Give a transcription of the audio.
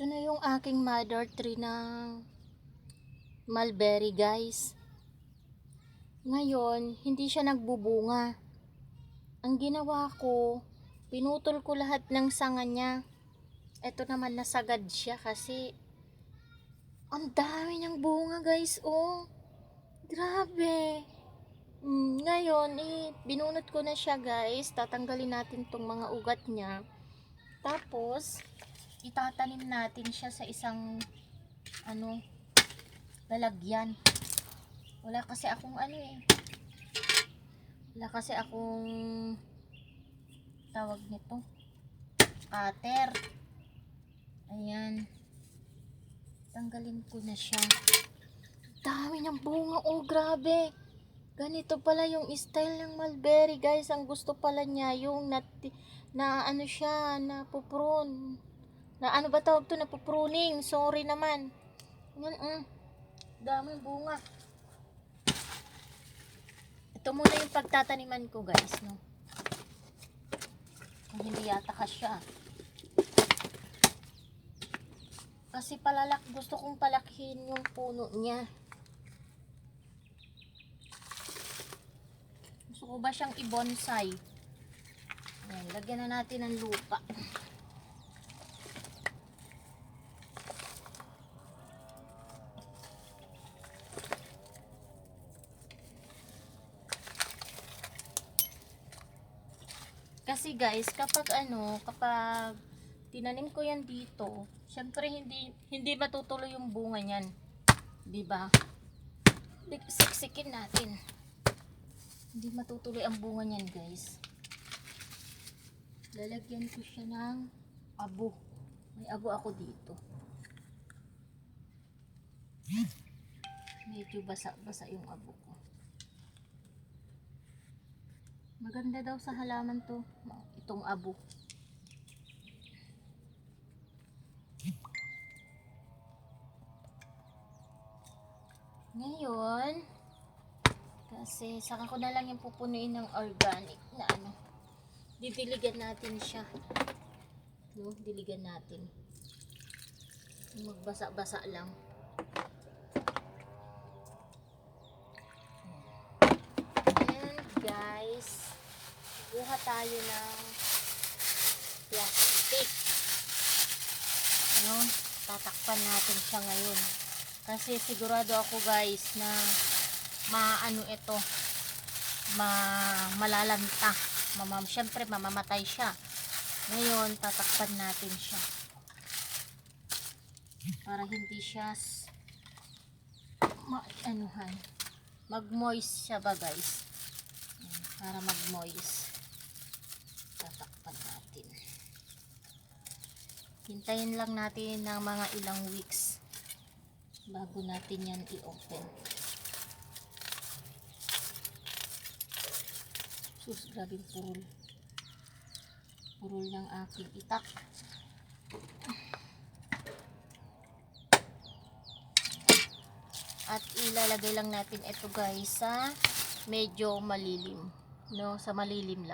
Ito na yung aking mother tree ng mulberry, guys. Ngayon, hindi siya nagbubunga. Ang ginawa ko, pinutol ko lahat ng sanga niya. Ito naman nasagad siya kasi ang dami niyang bunga, guys. Oh, grabe. Ngayon, binunot ko na siya, guys. Tatanggalin natin tong mga ugat niya. Tapos, itatanim natin siya sa isang lalagyan. Wala kasi akong wala kasi akong tawag nito, cutter. Ayan, tanggalin ko na siya. Dami niyang bunga, oh, grabe. Ganito pala yung style ng mulberry, guys. Ang gusto pala niya yung napupruning. Napupruning. Sorry naman. Yan, daming bunga. Ito muna yung pagtataniman ko, guys, no. Kung hindi yata kasya. Kasi gusto kong palakihin yung puno niya. Gusto ko ba siyang i-bonsai? Ayan, lagyan na natin ng lupa. Kasi, guys, kapag tinanim ko yan dito, syempre hindi matutuloy yung bunga niyan. 'Di ba? Siksikin natin. Hindi matutuloy ang bunga niyan, guys. Lalagyan ko siya ng abo. May abo ako dito. Medyo basa-basa yung abo ko. Maganda daw sa halaman to, itong abo. Ngayon, kasi saka ko na lang yung pupunuin ng organic na didiligan natin siya. No, diligan natin. Magbasa-basa lang. And guys, kuha tayo ng plastic. No, tatakpan natin siya ngayon. Kasi sigurado ako, guys, na malalanta. Syempre mamamatay siya. Ngayon, tatakpan natin siya. Para hindi siya mag-moist siya ba, guys? Para mag-moist. Tatakpan natin. Hintayin lang natin ng mga ilang weeks bago natin yan i-open. Sus, grabing purol ng aking itak. At ilalagay lang natin ito, guys, sa medyo malilim, no, sa malilim lang.